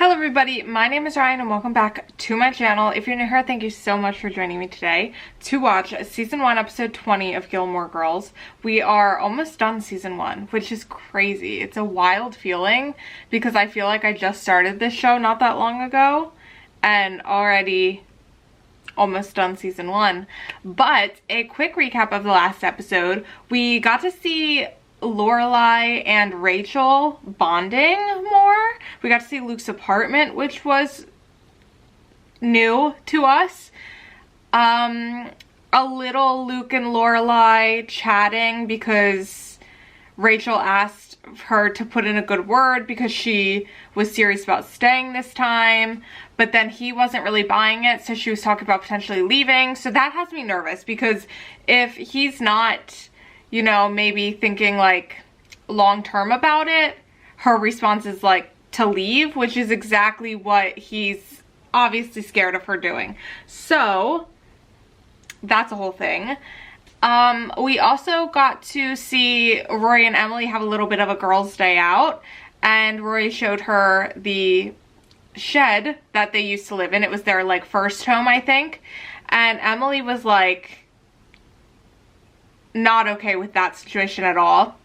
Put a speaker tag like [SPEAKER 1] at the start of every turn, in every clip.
[SPEAKER 1] Hello everybody, my name is Ryan and welcome back to my channel. If you're new here, thank you so much for joining me today to watch season 1 episode 20 of Gilmore Girls. We are almost done season 1, which is crazy. It's a wild feeling because I feel like I just started this show not that long ago and already almost done season 1. But a quick recap of the last episode, we got to see Lorelei and Rachel bonding more. We got to see Luke's apartment, which was new to us. A little Luke and Lorelei chatting because Rachel asked her to put in a good word because she was serious about staying this time, but then he wasn't really buying it, so she was talking about potentially leaving. So that has me nervous because if he's not, you know, maybe thinking like long term about it, her response is like to leave, which is exactly what he's obviously scared of her doing. So that's a whole thing. We also got to see Rory and Emily have a little bit of a girls' day out, and Rory showed her the shed that they used to live in. It was their like first home, I think, and Emily was like not okay with that situation at all.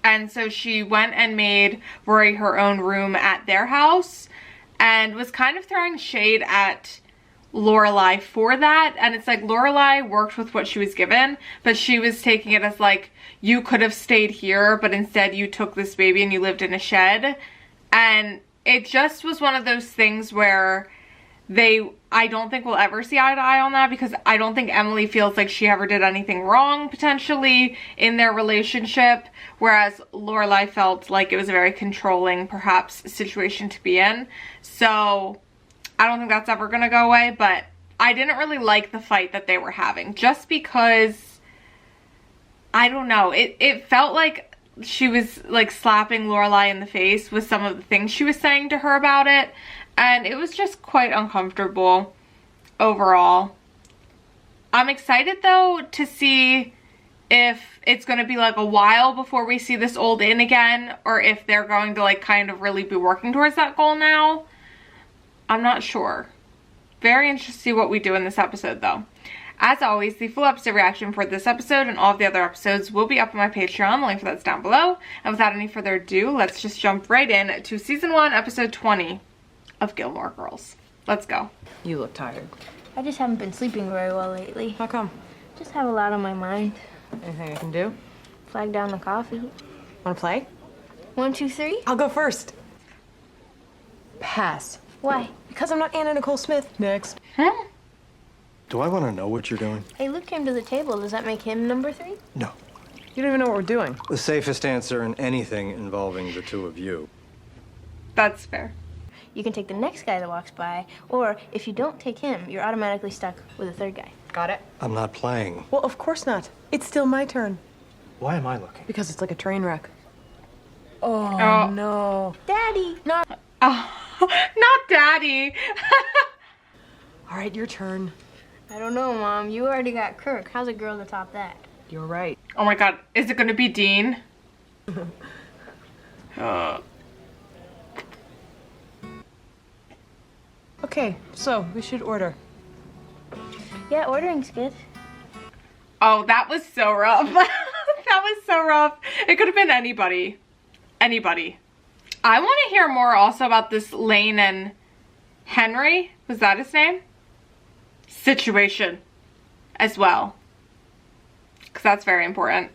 [SPEAKER 1] And so she went and made Rory her own room at their house and was kind of throwing shade at Lorelei for that. And it's like Lorelei worked with what she was given, but she was taking it as like, you could have stayed here, but instead you took this baby and you lived in a shed. And it just was one of those things where I don't think we'll ever see eye to eye on that, because I don't think Emily feels like she ever did anything wrong potentially in their relationship, whereas Lorelei felt like it was a very controlling perhaps situation to be in. So I don't think that's ever gonna go away, but I didn't really like the fight that they were having just because, I don't know, it felt like she was like slapping Lorelei in the face with some of the things she was saying to her about it. And it was just quite uncomfortable overall. I'm excited though to see if it's going to be like a while before we see this old inn again, or if they're going to like kind of really be working towards that goal now. I'm not sure. Very interested to see what we do in this episode though. As always, the full episode reaction for this episode and all of the other episodes will be up on my Patreon. The link for that's down below. And without any further ado, let's just jump right in to season 1, episode 20. Of Gilmore Girls. Let's go.
[SPEAKER 2] You look tired.
[SPEAKER 3] I just haven't been sleeping very well lately.
[SPEAKER 2] How come?
[SPEAKER 3] Just have a lot on my mind.
[SPEAKER 2] Anything I can do?
[SPEAKER 3] Flag down the coffee.
[SPEAKER 2] Want to play?
[SPEAKER 3] 1, 2, 3.
[SPEAKER 2] I'll go first. Pass.
[SPEAKER 3] Why?
[SPEAKER 2] Because I'm not Anna Nicole Smith. Next.
[SPEAKER 1] Huh?
[SPEAKER 4] Do I want to know what you're doing?
[SPEAKER 3] Hey, Luke came to the table. Does that make him number 3?
[SPEAKER 4] No.
[SPEAKER 2] You don't even know what we're doing.
[SPEAKER 4] The safest answer in anything involving the two of you.
[SPEAKER 1] That's fair.
[SPEAKER 3] You can take the next guy that walks by, or if you don't take him, you're automatically stuck with a third guy.
[SPEAKER 2] Got it?
[SPEAKER 4] I'm not playing.
[SPEAKER 2] Well, of course not. It's still my turn.
[SPEAKER 4] Why am I looking?
[SPEAKER 2] Because it's like a train wreck. Oh. No.
[SPEAKER 3] Daddy!
[SPEAKER 2] Not.
[SPEAKER 1] Oh, not Daddy.
[SPEAKER 2] All right, your turn.
[SPEAKER 3] I don't know, Mom. You already got Kirk. How's a girl to top that?
[SPEAKER 2] You're right.
[SPEAKER 1] Oh my god, is it gonna be Dean?
[SPEAKER 2] Okay, so we should order.
[SPEAKER 3] Yeah, ordering's good.
[SPEAKER 1] Oh, that was so rough. That was so rough. It could have been anybody. Anybody. I want to hear more also about this Lane and Henry, was that his name? Situation as well. Because that's very important.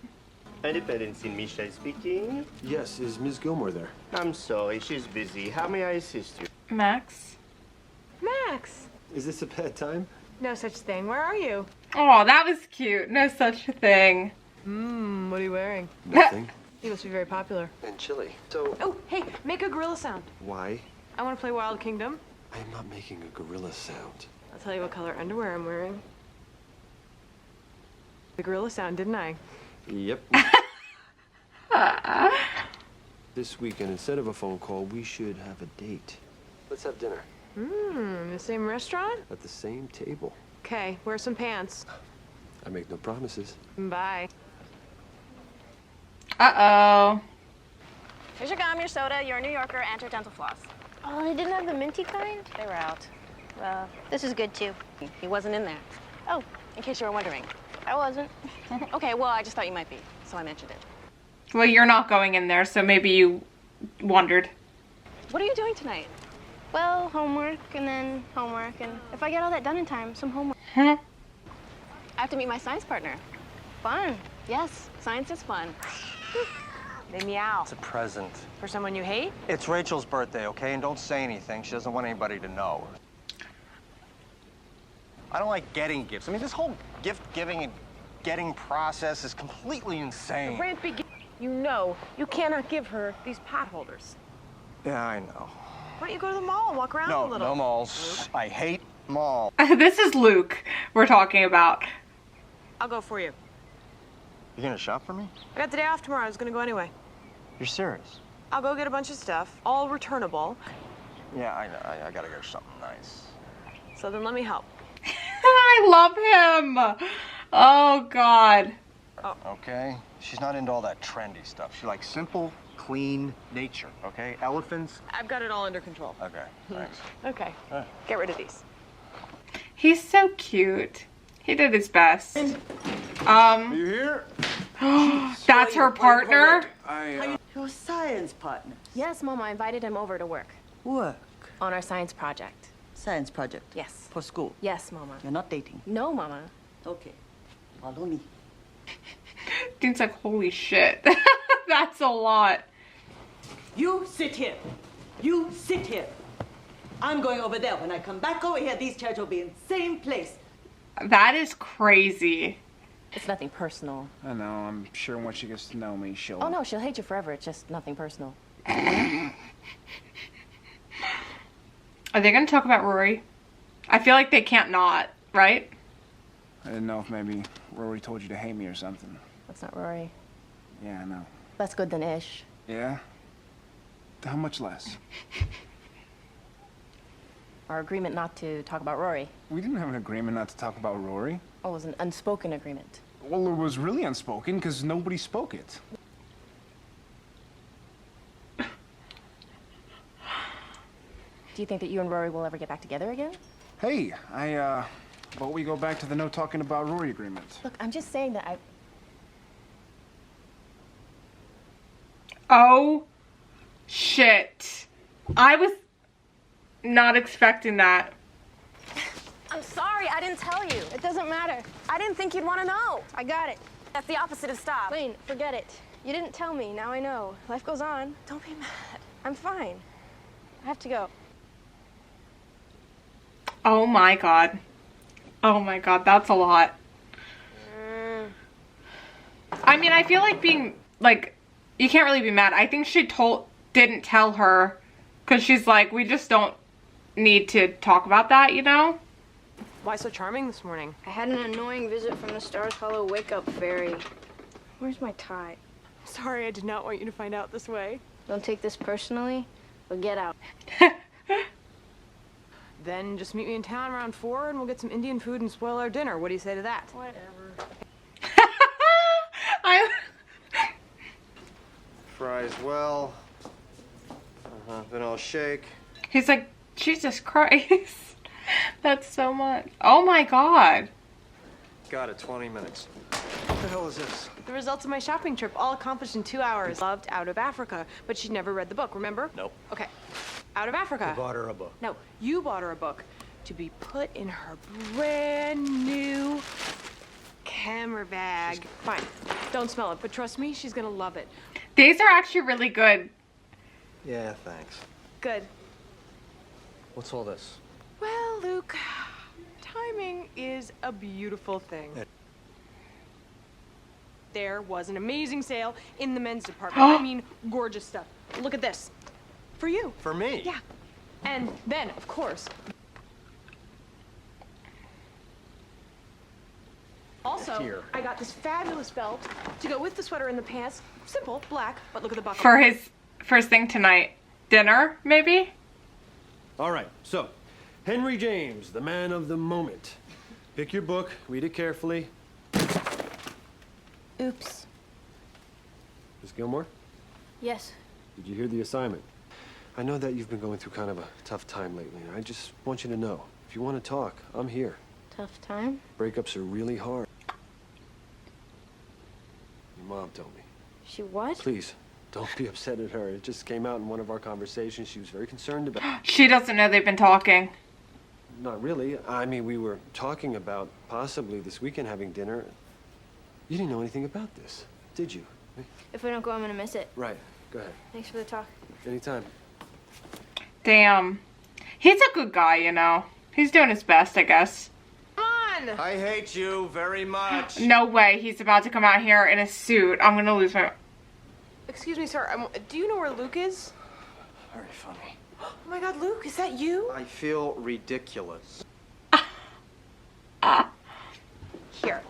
[SPEAKER 5] Independence in Michelle speaking.
[SPEAKER 4] Yes, is Ms. Gilmore there?
[SPEAKER 5] I'm sorry, she's busy. How may I assist you?
[SPEAKER 1] Max?
[SPEAKER 2] Max.
[SPEAKER 4] Is this a bad time?
[SPEAKER 2] No such thing. Where are you?
[SPEAKER 1] Oh, that was cute. No such a thing.
[SPEAKER 2] What are you wearing?
[SPEAKER 4] Nothing.
[SPEAKER 2] You must be very popular.
[SPEAKER 4] And chilly. So,
[SPEAKER 2] Oh, hey, make a gorilla sound.
[SPEAKER 4] why?
[SPEAKER 2] I want to play Wild Kingdom.
[SPEAKER 4] I am not making a gorilla sound.
[SPEAKER 2] I'll tell you what color underwear I'm wearing. The gorilla sound, didn't I?
[SPEAKER 4] Yep. This weekend, instead of a phone call, we should have a date. Let's have dinner.
[SPEAKER 2] The same restaurant?
[SPEAKER 4] At the same table.
[SPEAKER 2] Okay, wear some pants.
[SPEAKER 4] I make no promises.
[SPEAKER 2] Bye.
[SPEAKER 1] Uh-oh.
[SPEAKER 6] Here's your gum, your soda, your New Yorker, and your dental floss.
[SPEAKER 3] Oh, they didn't have the minty kind?
[SPEAKER 6] They were out.
[SPEAKER 3] Well, this is good too.
[SPEAKER 6] He wasn't in there.
[SPEAKER 3] Oh,
[SPEAKER 6] In case you were wondering.
[SPEAKER 3] I wasn't.
[SPEAKER 6] Okay, well, I just thought you might be, so I mentioned it.
[SPEAKER 1] Well, you're not going in there, so maybe you wondered.
[SPEAKER 6] What are you doing tonight?
[SPEAKER 3] Well, homework and then homework, and if I get all that done in time, some homework.
[SPEAKER 6] I have to meet my science partner.
[SPEAKER 3] Fun.
[SPEAKER 6] Yes, science is fun. They meow.
[SPEAKER 7] It's a present.
[SPEAKER 6] For someone you hate?
[SPEAKER 7] It's Rachel's birthday, okay? And don't say anything. She doesn't want anybody to know. I don't like getting gifts. I mean, this whole gift-giving and getting process is completely insane.
[SPEAKER 2] The rant begins. You know you cannot give her these pot holders.
[SPEAKER 7] Yeah, I know.
[SPEAKER 2] Why don't you go to the mall and walk around a
[SPEAKER 7] No,
[SPEAKER 2] little?
[SPEAKER 7] no malls. I hate malls.
[SPEAKER 1] This is Luke we're talking about.
[SPEAKER 2] I'll go for you.
[SPEAKER 7] You gonna shop for me?
[SPEAKER 2] I got the day off tomorrow. I was gonna go anyway.
[SPEAKER 7] You're serious?
[SPEAKER 2] I'll go get a bunch of stuff, all returnable.
[SPEAKER 7] Yeah, I know. I gotta get something nice.
[SPEAKER 2] So then let me help.
[SPEAKER 1] I love him. Oh, God.
[SPEAKER 7] Okay? She's not into all that trendy stuff. She likes simple, clean nature, okay? Elephants?
[SPEAKER 2] I've got it all under control.
[SPEAKER 7] Okay, thanks.
[SPEAKER 2] Okay.
[SPEAKER 7] Huh.
[SPEAKER 2] Get rid of these.
[SPEAKER 1] He's so cute. He did his best.
[SPEAKER 4] You here?
[SPEAKER 1] That's her partner?
[SPEAKER 8] Your science partner.
[SPEAKER 3] Yes, Mama, I invited him over to work
[SPEAKER 8] Work.
[SPEAKER 3] on our science project.
[SPEAKER 8] Science project.
[SPEAKER 3] Yes.
[SPEAKER 8] For school.
[SPEAKER 3] Yes, Mama.
[SPEAKER 8] You're not dating.
[SPEAKER 3] No, Mama.
[SPEAKER 8] Okay. Follow me.
[SPEAKER 1] Dean's like, holy shit. That's a lot.
[SPEAKER 8] You sit here. You sit here. I'm going over there. When I come back over here, these chairs will be in the same place.
[SPEAKER 1] That is crazy.
[SPEAKER 3] It's nothing personal.
[SPEAKER 9] I know, I'm sure once she gets to know me, she'll...
[SPEAKER 3] Oh, no, she'll hate you forever. It's just nothing personal.
[SPEAKER 1] Are they going to talk about Rory? I feel like they can't not, right?
[SPEAKER 9] I didn't know if maybe Rory told you to hate me or something.
[SPEAKER 3] That's not Rory.
[SPEAKER 9] Yeah, I know.
[SPEAKER 3] Less good than Ish.
[SPEAKER 9] Yeah? How much less?
[SPEAKER 3] Our agreement not to talk about Rory.
[SPEAKER 9] We didn't have an agreement not to talk about Rory.
[SPEAKER 3] Oh, it was an unspoken agreement.
[SPEAKER 9] Well, it was really unspoken because nobody spoke it.
[SPEAKER 3] Do you think that you and Rory will ever get back together again?
[SPEAKER 9] Hey, I vote we go back to the no talking about Rory agreement.
[SPEAKER 3] Look, I'm just saying that
[SPEAKER 1] Oh, shit. I was not expecting that.
[SPEAKER 6] I'm sorry, I didn't tell you.
[SPEAKER 3] It doesn't matter.
[SPEAKER 6] I didn't think you'd want to know.
[SPEAKER 3] I got it.
[SPEAKER 6] That's the opposite of stop.
[SPEAKER 3] Lane, forget it. You didn't tell me. Now I know. Life goes on.
[SPEAKER 6] Don't be mad.
[SPEAKER 3] I'm fine. I have to go.
[SPEAKER 1] Oh my god. Oh my god, that's a lot. I mean, I feel like being, like, you can't really be mad. I think she didn't tell her, because she's like, we just don't need to talk about that, you know?
[SPEAKER 2] Why so charming this morning?
[SPEAKER 3] I had an annoying visit from the Stars Hollow wake-up fairy. Where's my tie?
[SPEAKER 2] Sorry, I did not want you to find out this way.
[SPEAKER 3] Don't take this personally, but get out.
[SPEAKER 2] Then just meet me in town around 4 and we'll get some Indian food and spoil our dinner. What do you say to that?
[SPEAKER 3] Whatever.
[SPEAKER 4] Fries well. Then I'll shake.
[SPEAKER 1] He's like, Jesus Christ. That's so much. Oh my god.
[SPEAKER 4] Got it, 20 minutes. What the hell is this?
[SPEAKER 2] The results of my shopping trip, all accomplished in 2 hours. Loved Out of Africa, but she'd never read the book, remember?
[SPEAKER 4] Nope.
[SPEAKER 2] Okay. Out of Africa.
[SPEAKER 4] I bought her a book.
[SPEAKER 2] No, you bought her a book to be put in her brand new camera bag. Fine. Don't smell it, but trust me, she's gonna love it.
[SPEAKER 1] These are actually really good.
[SPEAKER 4] Yeah, thanks.
[SPEAKER 2] Good.
[SPEAKER 4] What's all this?
[SPEAKER 2] Well, Luke, timing is a beautiful thing.
[SPEAKER 4] Yeah.
[SPEAKER 2] There was an amazing sale in the men's department. I mean, gorgeous stuff. Look at this. For you.
[SPEAKER 4] For me?
[SPEAKER 2] Yeah. And then, of course. Also,
[SPEAKER 4] Here.
[SPEAKER 2] I got this fabulous belt to go with the sweater and the pants. Simple, black, but look at the buckle.
[SPEAKER 1] For his first thing tonight. Dinner, maybe?
[SPEAKER 4] All right, so Henry James, the man of the moment. Pick your book, read it carefully.
[SPEAKER 3] Oops.
[SPEAKER 4] Miss Gilmore,
[SPEAKER 3] Yes.
[SPEAKER 4] did you hear the assignment? I know that you've been going through kind of a tough time lately, and I just want you to know, if you want to talk, I'm here.
[SPEAKER 3] Tough time?
[SPEAKER 4] Breakups are really hard. Your mom told me.
[SPEAKER 3] She what?
[SPEAKER 4] Please, don't be upset at her. It just came out in one of our conversations. She was very concerned about...
[SPEAKER 1] She doesn't know they've been talking.
[SPEAKER 4] Not really. I mean, we were talking about possibly this weekend having dinner. You didn't know anything about this, did you?
[SPEAKER 3] If we don't go, I'm gonna miss it.
[SPEAKER 4] Right. Go ahead.
[SPEAKER 3] Thanks for the talk.
[SPEAKER 4] Anytime.
[SPEAKER 1] Damn. He's a good guy, you know. He's doing his best, I guess.
[SPEAKER 2] Come on!
[SPEAKER 7] I hate you very much.
[SPEAKER 1] No way he's about to come out here in a suit. I'm gonna lose my...
[SPEAKER 2] Excuse me, sir. Do you know where Luke is?
[SPEAKER 7] Very funny.
[SPEAKER 2] Oh my God, Luke, is that you?
[SPEAKER 7] I feel ridiculous.
[SPEAKER 2] Here.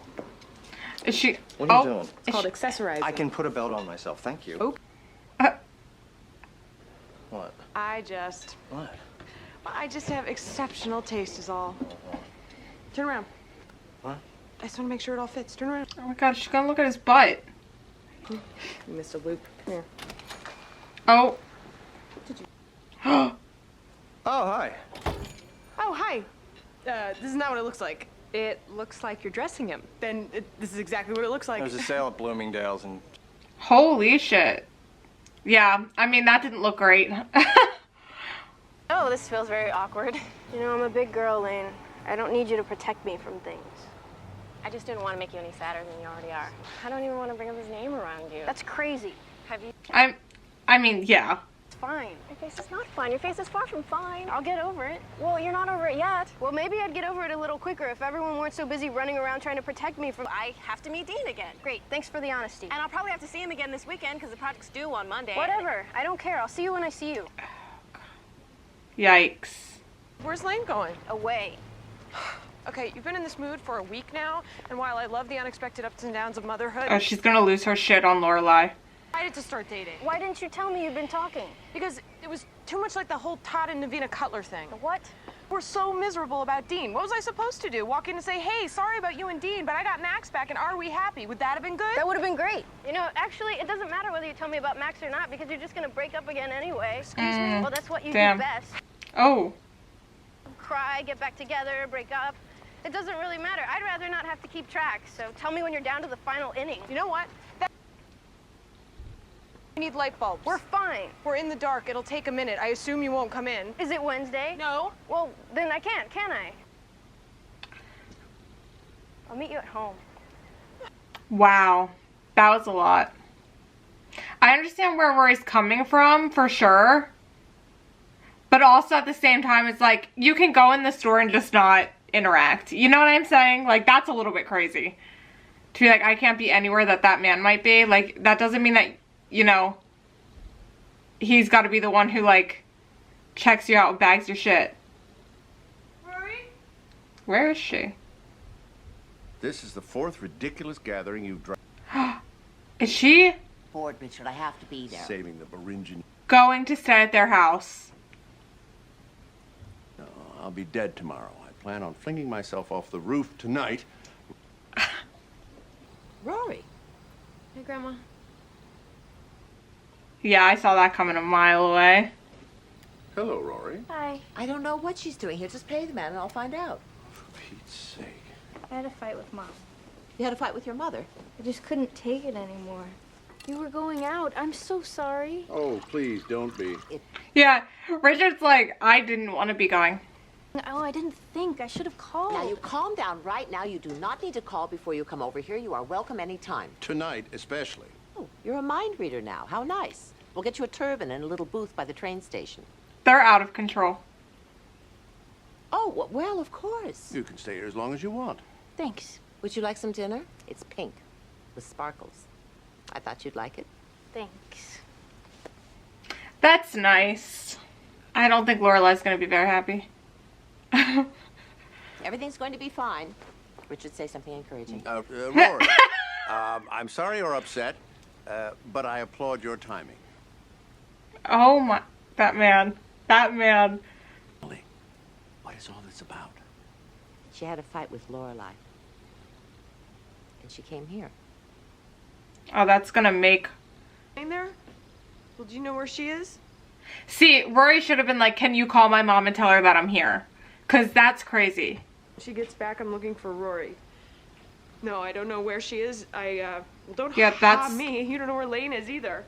[SPEAKER 1] Is she...
[SPEAKER 7] What are you doing?
[SPEAKER 2] It's called accessorizing.
[SPEAKER 7] I can put a belt on myself. Thank you.
[SPEAKER 2] Oh.
[SPEAKER 7] What?
[SPEAKER 2] I just
[SPEAKER 7] What?
[SPEAKER 2] have exceptional taste is all. Turn around.
[SPEAKER 7] What?
[SPEAKER 2] I just want to make sure it all fits. Turn around.
[SPEAKER 1] Oh my god, she's gonna look at his butt.
[SPEAKER 2] You missed a loop. Come here.
[SPEAKER 1] Oh.
[SPEAKER 7] Oh, hi.
[SPEAKER 2] Oh, hi. This is not what it looks like. It looks like you're dressing him. Then this is exactly what it looks like.
[SPEAKER 7] There was a sale at Bloomingdale's and...
[SPEAKER 1] Holy shit. Yeah, I mean, that didn't look great.
[SPEAKER 3] Oh, this feels very awkward. You know, I'm a big girl, Lane. I don't need you to protect me from things.
[SPEAKER 6] I just didn't want to make you any sadder than you already are. I don't even want to bring up his name around you.
[SPEAKER 3] That's crazy.
[SPEAKER 6] Have you?
[SPEAKER 1] I mean, yeah.
[SPEAKER 3] It's fine.
[SPEAKER 6] Your face is not fine. Your face is far from fine.
[SPEAKER 3] I'll get over it.
[SPEAKER 6] Well, you're not over it yet.
[SPEAKER 3] Well, maybe I'd get over it a little quicker if everyone weren't so busy running around trying to protect me from...
[SPEAKER 6] I have to meet Dean again.
[SPEAKER 3] Great, thanks for the honesty.
[SPEAKER 6] And I'll probably have to see him again this weekend because the project's due on Monday.
[SPEAKER 3] Whatever, I don't care. I'll see you when I see you.
[SPEAKER 1] Yikes.
[SPEAKER 2] Where's Lane going?
[SPEAKER 3] Away.
[SPEAKER 2] Okay, you've been in this mood for a week now, and while I love the unexpected ups and downs of motherhood,
[SPEAKER 1] Oh, she's gonna lose her shit on Lorelei.
[SPEAKER 2] I decided to start dating.
[SPEAKER 3] Why didn't you tell me you'd been talking?
[SPEAKER 2] Because it was too much like the whole Todd and Navina Cutler thing.
[SPEAKER 3] What?
[SPEAKER 2] We're so miserable about Dean. What was I supposed to do? Walk in and say, hey, sorry about you and Dean, but I got Max back, and are we happy? Would that have been good?
[SPEAKER 3] That would have been great. You know, actually, it doesn't matter whether you tell me about Max or not because you're just gonna break up again anyway. Excuse me? Well, that's what you
[SPEAKER 1] Damn.
[SPEAKER 3] do best.
[SPEAKER 1] Oh.
[SPEAKER 3] Cry, get back together, break up. It doesn't really matter. I'd rather not have to keep track, so tell me when you're down to the final inning.
[SPEAKER 2] You know what? We need light bulbs.
[SPEAKER 3] We're fine.
[SPEAKER 2] We're in the dark. It'll take a minute. I assume you won't come in.
[SPEAKER 3] Is it Wednesday?
[SPEAKER 2] No.
[SPEAKER 3] Well, then I can't, can I? I'll meet you at home.
[SPEAKER 1] Wow. That was a lot. I understand where Rory's coming from, for sure. But also at the same time, it's like, you can go in the store and just not interact. You know what I'm saying? Like, that's a little bit crazy. To be like, I can't be anywhere that man might be. Like, that doesn't mean that, you know, he's got to be the one who, like, checks you out and bags your shit.
[SPEAKER 2] Rory?
[SPEAKER 1] Where is she?
[SPEAKER 10] This is the fourth ridiculous gathering you've
[SPEAKER 1] Is she
[SPEAKER 8] Bored, Richard. I have to be there.
[SPEAKER 10] saving the Beringian.
[SPEAKER 1] going to stay at their house?
[SPEAKER 10] No, I'll be dead tomorrow. I plan on flinging myself off the roof tonight.
[SPEAKER 8] Rory.
[SPEAKER 3] Hey, Grandma.
[SPEAKER 1] Yeah, I saw that coming a mile away.
[SPEAKER 10] Hello, Rory.
[SPEAKER 3] Hi.
[SPEAKER 8] I don't know what she's doing here. Just pay the man and I'll find out.
[SPEAKER 10] For Pete's sake.
[SPEAKER 3] I had a fight with Mom.
[SPEAKER 8] You had a fight with your mother.
[SPEAKER 3] I just couldn't take it anymore. You were going out. I'm so sorry.
[SPEAKER 10] Oh, please don't be.
[SPEAKER 1] Yeah, Richard's like, I didn't want to be going.
[SPEAKER 3] Oh, I didn't think. I should have called.
[SPEAKER 8] Now, you calm down right now. You do not need to call before you come over here. You are welcome anytime.
[SPEAKER 10] Tonight, especially.
[SPEAKER 8] Oh, you're a mind reader now. How nice. We'll get you a turban and a little booth by the train station.
[SPEAKER 1] They're out of control.
[SPEAKER 8] Oh, well, of course.
[SPEAKER 10] You can stay here as long as you want.
[SPEAKER 3] Thanks.
[SPEAKER 8] Would you like some dinner? It's pink with sparkles. I thought you'd like it.
[SPEAKER 3] Thanks.
[SPEAKER 1] That's nice. I don't think Lorelei's going to be very happy.
[SPEAKER 8] Everything's going to be fine. Richard, say something encouraging.
[SPEAKER 10] Rory, I'm sorry you're upset, but I applaud your timing.
[SPEAKER 1] Oh my, that man.
[SPEAKER 10] What is all this about?
[SPEAKER 8] She had a fight with Lorelei. And she came here.
[SPEAKER 1] Oh, that's going to make...
[SPEAKER 2] In there? Well, do you know where she is?
[SPEAKER 1] See, Rory should have been like, can you call my mom and tell her that I'm here? Because that's crazy.
[SPEAKER 2] She gets back, I'm looking for Rory. No, I don't know where she is. Well, don't
[SPEAKER 1] that's
[SPEAKER 2] me. You don't know where Lane is either.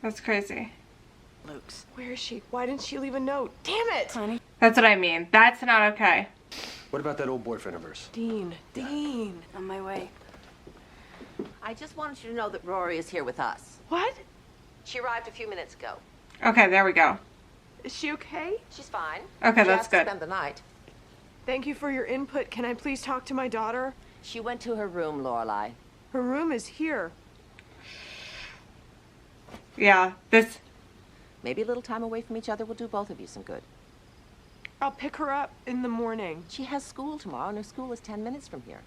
[SPEAKER 1] That's crazy.
[SPEAKER 2] Luke's. Where is she? Why didn't she leave a note? Damn it! Honey.
[SPEAKER 1] That's what I mean. That's not okay.
[SPEAKER 4] What about that old boyfriend of hers?
[SPEAKER 2] Dean.
[SPEAKER 11] On my way. I just wanted you to know that Rory is here with us.
[SPEAKER 2] What?
[SPEAKER 11] She arrived a few minutes ago.
[SPEAKER 1] Okay, there we go.
[SPEAKER 2] Is she okay?
[SPEAKER 11] She's fine.
[SPEAKER 1] Okay,
[SPEAKER 11] She
[SPEAKER 1] that's
[SPEAKER 11] has to
[SPEAKER 1] good.
[SPEAKER 11] spend the night.
[SPEAKER 2] Thank you for your input. Can I please talk to my daughter?
[SPEAKER 11] She went to her room, Lorelei.
[SPEAKER 2] Her room is here.
[SPEAKER 1] Yeah, this...
[SPEAKER 11] Maybe a little time away from each other will do both of you some good.
[SPEAKER 2] I'll pick her up in the morning.
[SPEAKER 11] She has school tomorrow, and her school is 10 minutes from here.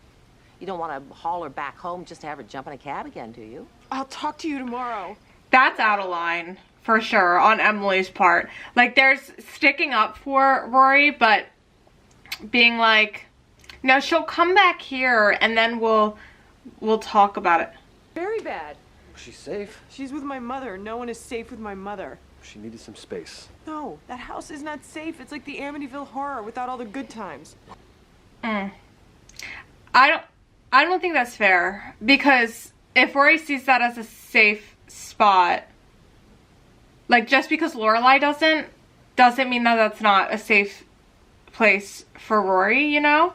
[SPEAKER 11] You don't want to haul her back home just to have her jump in a cab again, do you?
[SPEAKER 2] I'll talk to you tomorrow.
[SPEAKER 1] That's out of line, for sure, on Emily's part. Like, there's sticking up for Rory, but being like, no, she'll come back here, and then we'll talk about it.
[SPEAKER 2] Very bad.
[SPEAKER 4] She's safe.
[SPEAKER 2] She's with my mother. No one is safe with my mother.
[SPEAKER 4] She needed some space.
[SPEAKER 2] No, that house is not safe. It's like the Amityville Horror without all the good times.
[SPEAKER 1] I don't think that's fair, because if Rory sees that as a safe spot, like, just because Lorelei doesn't mean that that's not a safe place for Rory, you know?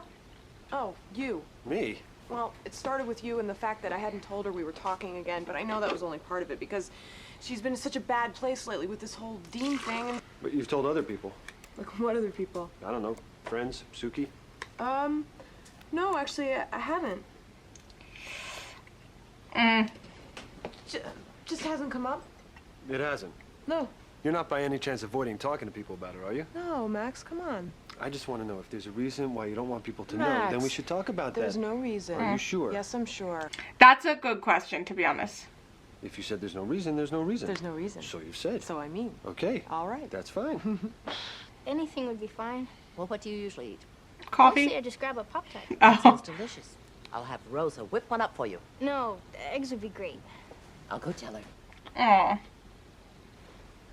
[SPEAKER 2] Oh, you.
[SPEAKER 4] Me?
[SPEAKER 2] Well, it started with you and the fact that I hadn't told her we were talking again, but I know that was only part of it because she's been in such a bad place lately with this whole Dean thing. And...
[SPEAKER 4] But you've told other people.
[SPEAKER 2] Like, what other people?
[SPEAKER 4] I don't know. Friends? Suki?
[SPEAKER 2] No, actually, I haven't. Just hasn't come up?
[SPEAKER 4] It hasn't.
[SPEAKER 2] No.
[SPEAKER 4] You're not by any chance avoiding talking to people about it, are you?
[SPEAKER 2] No, Max, come on.
[SPEAKER 4] I just want to know if there's a reason why you don't want people to know.
[SPEAKER 2] Max,
[SPEAKER 4] Then we should talk about that.
[SPEAKER 2] There's no reason.
[SPEAKER 4] Are you sure?
[SPEAKER 2] Yes, I'm sure.
[SPEAKER 1] That's a good question, to be honest.
[SPEAKER 4] If you said there's no reason, there's no reason.
[SPEAKER 2] There's no reason.
[SPEAKER 4] So you've said.
[SPEAKER 2] So I mean.
[SPEAKER 4] Okay.
[SPEAKER 2] All right.
[SPEAKER 4] That's fine.
[SPEAKER 3] Anything would be fine.
[SPEAKER 11] Well, what do you usually eat?
[SPEAKER 1] Coffee?
[SPEAKER 3] Mostly I just grab a Pop-Tart.
[SPEAKER 11] That sounds delicious. I'll have Rosa whip one up for you.
[SPEAKER 3] No, eggs would be great.
[SPEAKER 11] I'll go tell her.
[SPEAKER 1] Aw.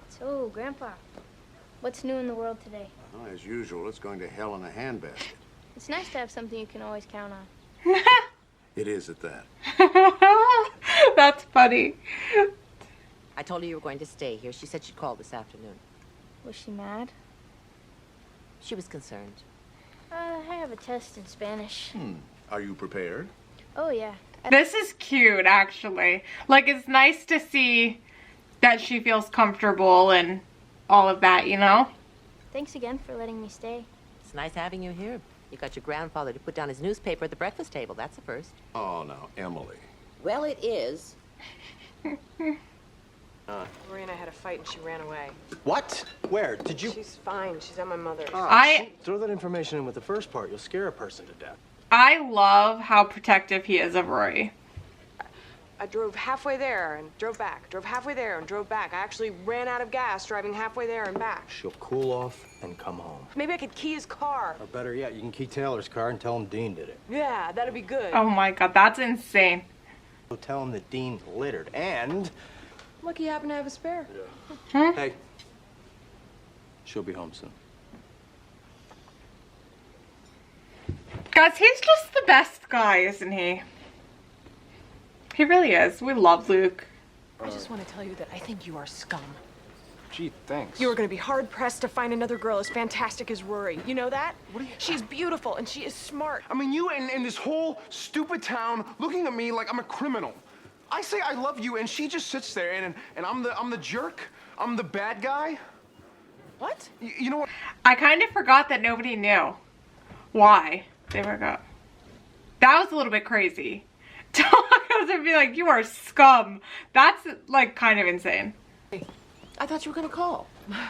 [SPEAKER 3] So, Grandpa, what's new in the world today?
[SPEAKER 10] Well, as usual, it's going to hell in a handbasket.
[SPEAKER 3] It's nice to have something you can always count on.
[SPEAKER 10] It is at that.
[SPEAKER 1] That's funny.
[SPEAKER 11] I told her you were going to stay here. She said she'd call this afternoon.
[SPEAKER 3] Was she mad?
[SPEAKER 11] She was concerned.
[SPEAKER 3] I have a test in Spanish.
[SPEAKER 10] Are you prepared?
[SPEAKER 3] Oh, yeah.
[SPEAKER 1] This is cute, actually. Like, it's nice to see that she feels comfortable and all of that, you know?
[SPEAKER 3] Thanks again for letting me stay.
[SPEAKER 11] It's nice having you here. You got your grandfather to put down his newspaper at the breakfast table. That's a first.
[SPEAKER 10] Oh, now, Emily.
[SPEAKER 11] Well, it is.
[SPEAKER 2] Rory and I had a fight and she ran away.
[SPEAKER 7] What? Where? Did you?
[SPEAKER 2] She's fine. She's at my mother's.
[SPEAKER 7] Throw that information in with the first part. You'll scare a person to death.
[SPEAKER 1] I love how protective he is of Rory.
[SPEAKER 2] I drove halfway there and drove back. Drove halfway there and drove back. I actually ran out of gas driving halfway there and back.
[SPEAKER 7] She'll cool off and come home.
[SPEAKER 2] Maybe I could key his car.
[SPEAKER 7] Or better yet, you can key Taylor's car and tell him Dean did it.
[SPEAKER 2] Yeah, that'd be good.
[SPEAKER 1] Oh my god, that's insane.
[SPEAKER 7] We'll tell him that Dean littered and...
[SPEAKER 2] Lucky you happen to have a spare.
[SPEAKER 1] Huh?
[SPEAKER 7] Hey. She'll be home soon.
[SPEAKER 1] Guys, he's just the best guy, isn't he? He really is. We love Luke.
[SPEAKER 2] I just want to tell you that I think you are scum.
[SPEAKER 9] Gee, thanks.
[SPEAKER 2] You are going to be hard-pressed to find another girl as fantastic as Rory. You know that? She's beautiful and she is smart.
[SPEAKER 9] I mean, you and this whole stupid town looking at me like I'm a criminal. I say I love you, and she just sits there, and I'm the jerk. I'm the bad guy.
[SPEAKER 2] What?
[SPEAKER 9] You know what?
[SPEAKER 1] I kind of forgot that nobody knew why they broke up. That was a little bit crazy. To be like, you are scum. That's, like, kind of insane.
[SPEAKER 11] I thought you were going to call.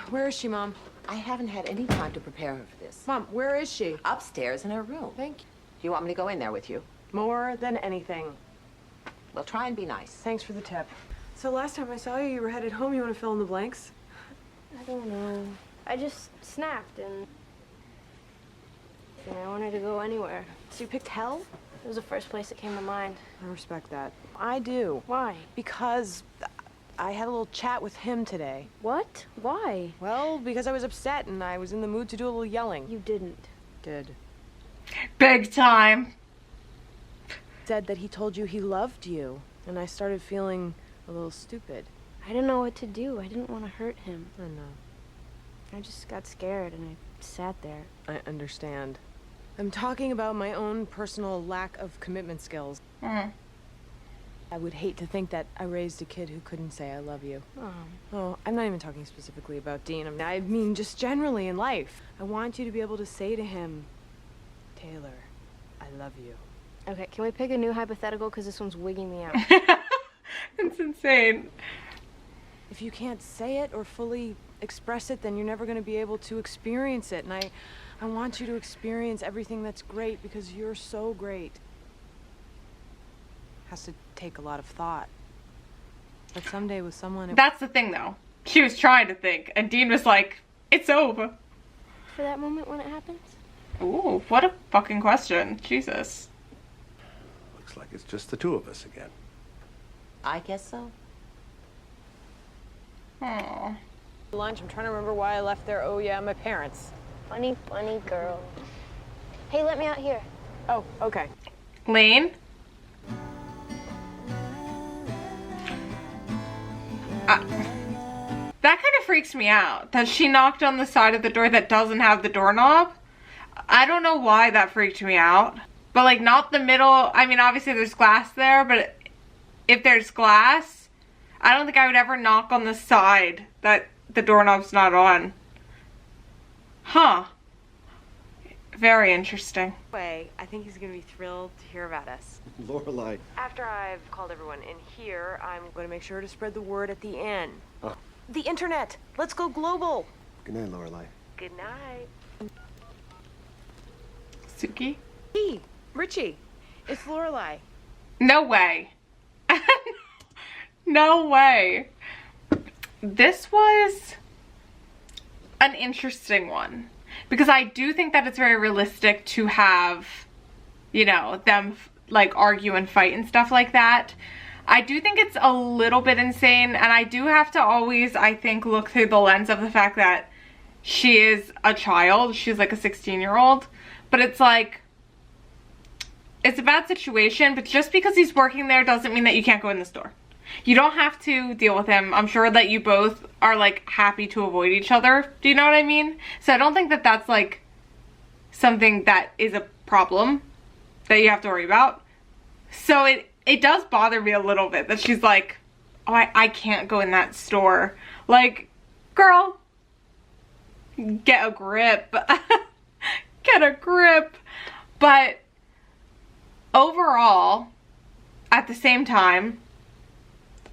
[SPEAKER 2] Where is she, Mom?
[SPEAKER 11] I haven't had any time to prepare her for this.
[SPEAKER 2] Mom, where is she?
[SPEAKER 11] Upstairs in her room.
[SPEAKER 2] Thank you.
[SPEAKER 11] Do you want me to go in there with you?
[SPEAKER 2] More than anything.
[SPEAKER 11] Well, try and be nice.
[SPEAKER 2] Thanks for the tip. So last time I saw you, you were headed home. You want to fill in the blanks?
[SPEAKER 3] I don't know. I just snapped and I wanted to go anywhere.
[SPEAKER 2] So you picked hell?
[SPEAKER 3] It was the first place that came to mind.
[SPEAKER 2] I respect that. I do.
[SPEAKER 3] Why?
[SPEAKER 2] Because I had a little chat with him today.
[SPEAKER 6] What? Why?
[SPEAKER 2] Well, because I was upset and I was in the mood to do a little yelling.
[SPEAKER 6] You didn't.
[SPEAKER 2] Did.
[SPEAKER 1] Big time.
[SPEAKER 2] Said that he told you he loved you, and I started feeling a little stupid.
[SPEAKER 6] I didn't know what to do. I didn't want to hurt him.
[SPEAKER 2] I know.
[SPEAKER 6] I just got scared and I sat there.
[SPEAKER 2] I understand. I'm talking about my own personal lack of commitment skills. I would hate to think that I raised a kid who couldn't say I love you. Oh, I'm not even talking specifically about Dean. I mean just generally in life. I want you to be able to say to him, Taylor, I love you.
[SPEAKER 6] Okay, can we pick a new hypothetical? Because this one's wigging me out.
[SPEAKER 1] It's insane.
[SPEAKER 2] If you can't say it or fully express it, then you're never going to be able to experience it. And I want you to experience everything that's great because you're so great. Has to take a lot of thought. But someday with someone...
[SPEAKER 1] That's the thing, though. She was trying to think, and Dean was like, it's over.
[SPEAKER 6] For that moment when it happens?
[SPEAKER 1] Ooh, what a fucking question. Jesus.
[SPEAKER 10] Looks like it's just the two of us again.
[SPEAKER 11] I guess so.
[SPEAKER 1] Aww.
[SPEAKER 2] Lunch, I'm trying to remember why I left there. Oh yeah, my parents.
[SPEAKER 6] Funny, funny girl. Hey, let me out here.
[SPEAKER 2] Oh, okay.
[SPEAKER 1] Lane? That kind of freaks me out, that she knocked on the side of the door that doesn't have the doorknob. I don't know why that freaked me out. But like not the middle, I mean obviously there's glass there, but if there's glass, I don't think I would ever knock on the side that the doorknob's not on. Huh. Very interesting.
[SPEAKER 2] Anyway, I think he's gonna be thrilled to hear about us.
[SPEAKER 4] Lorelei.
[SPEAKER 2] After I've called everyone in here, I'm gonna make sure to spread the word at the end.
[SPEAKER 4] Oh.
[SPEAKER 2] The internet! Let's go global!
[SPEAKER 4] Good night, Lorelei.
[SPEAKER 2] Good night.
[SPEAKER 1] Suki?
[SPEAKER 2] Hey, Richie, it's Lorelei.
[SPEAKER 1] No way. No way. This was an interesting one. Because I do think that it's very realistic to have, you know, them like argue and fight and stuff like that. I do think it's a little bit insane, and I do have to always, I think, look through the lens of the fact that she is a child. She's like a 16-year-old. But it's like, it's a bad situation, but just because he's working there doesn't mean that you can't go in the store. You don't have to deal with him. I'm sure that you both are like happy to avoid each other. Do you know what I mean? So I don't think that that's like something that is a problem that you have to worry about. So it does bother me a little bit that she's like, oh, I can't go in that store. Like, girl, get a grip. Get a grip. But overall, at the same time,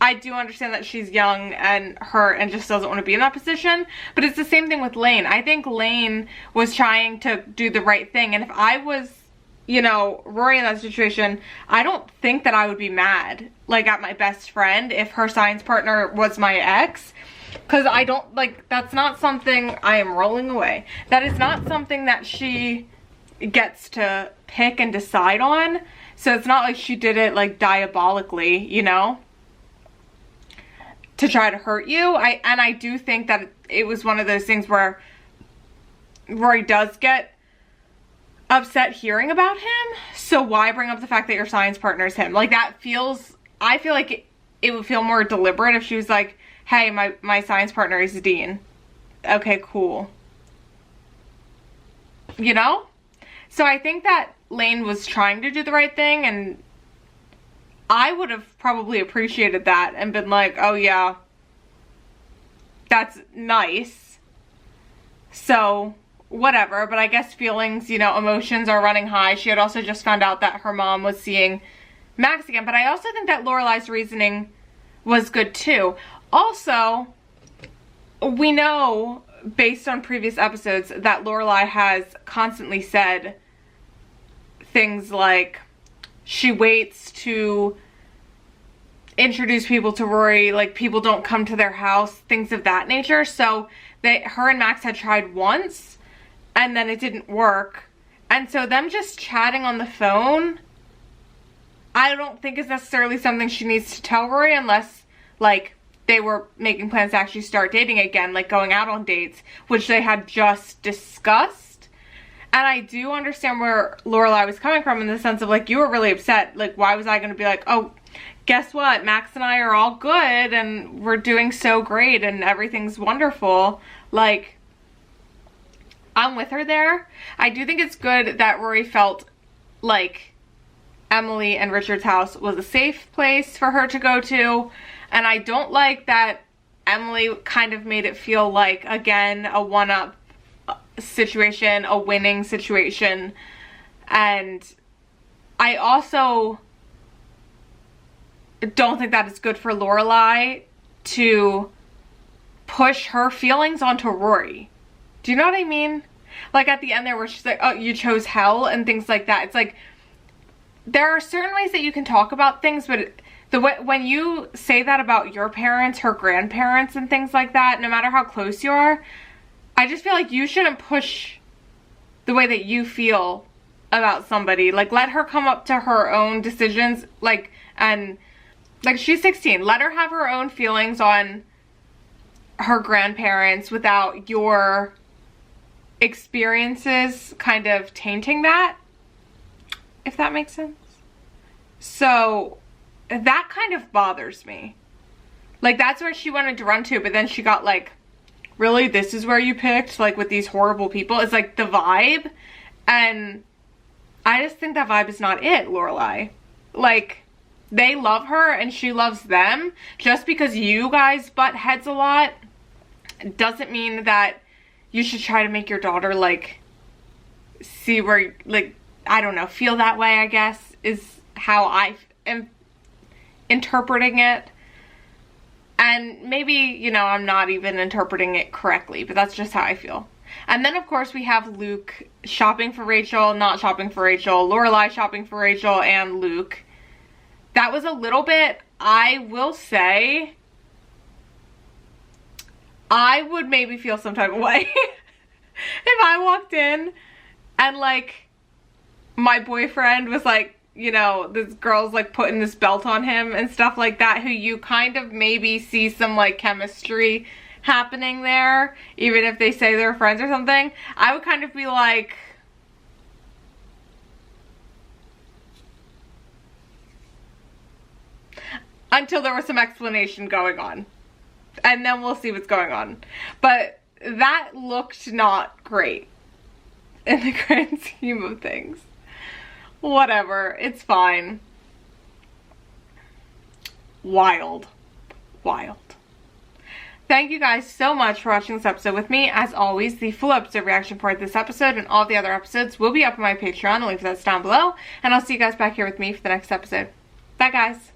[SPEAKER 1] I do understand that she's young and hurt and just doesn't want to be in that position. But it's the same thing with Lane. I think Lane was trying to do the right thing. And if I was, you know, Rory in that situation, I don't think that I would be mad, like, at my best friend if her science partner was my ex. Because I don't, like, that's not something I am rolling away. That is not something that she gets to pick and decide on. So it's not like she did it, like, diabolically, you know, to try to hurt you. And I do think that it was one of those things where Rory does get upset hearing about him, so why bring up the fact that your science partner is him? Like, that feels, I feel like it would feel more deliberate if she was like, hey, my science partner is Dean. Okay, cool. You know? So I think that Lane was trying to do the right thing, and I would have probably appreciated that and been like, oh yeah, that's nice. So whatever, but I guess feelings, you know, emotions are running high. She had also just found out that her mom was seeing Max again, but I also think that Lorelei's reasoning was good too. Also, we know, based on previous episodes, that Lorelei has constantly said things like she waits to introduce people to Rory, like people don't come to their house, things of that nature. So her and Max had tried once, and then it didn't work. And so them just chatting on the phone, I don't think is necessarily something she needs to tell Rory unless, like, they were making plans to actually start dating again, like going out on dates, which they had just discussed. And I do understand where Lorelei was coming from in the sense of, like, you were really upset. Like, why was I going to be like, oh, guess what? Max and I are all good and we're doing so great and everything's wonderful. Like, I'm with her there. I do think it's good that Rory felt like Emily and Richard's house was a safe place for her to go to. And I don't like that Emily kind of made it feel like, again, a one-up situation, a winning situation. And I also don't think that it's good for Lorelei to push her feelings onto Rory. Do you know what I mean? Like at the end there where she's like, oh, you chose hell and things like that. It's like, there are certain ways that you can talk about things, but the way, when you say that about your parents, her grandparents and things like that, no matter how close you are, I just feel like you shouldn't push the way that you feel about somebody. Like, let her come up to her own decisions, like, and like, she's 16. Let her have her own feelings on her grandparents without your experiences kind of tainting that, if that makes sense. So that kind of bothers me. Like, that's where she wanted to run to, but then she got like, really, this is where you picked, like, with these horrible people? It's like the vibe, and I just think that vibe is not it, Lorelei. Like, they love her and she loves them. Just because you guys butt heads a lot doesn't mean that you should try to make your daughter, like, see where, like, I don't know, feel that way, I guess, is how I am interpreting it. And maybe, you know, I'm not even interpreting it correctly, but that's just how I feel. And then, of course, we have Luke shopping for Rachel, not shopping for Rachel, Lorelei shopping for Rachel, and Luke. That was a little bit, I will say, I would maybe feel some type of way if I walked in and, like, my boyfriend was like, you know, this girl's like putting this belt on him and stuff like that, who you kind of maybe see some like chemistry happening there, even if they say they're friends or something. I would kind of be like, until there was some explanation going on, and then we'll see what's going on. But that looked not great in the grand scheme of things. Whatever, it's fine. Wild. Wild. Thank you guys so much for watching this episode with me. As always, the full episode reaction for this episode and all the other episodes will be up on my Patreon. The link for that's down below. And I'll see you guys back here with me for the next episode. Bye, guys.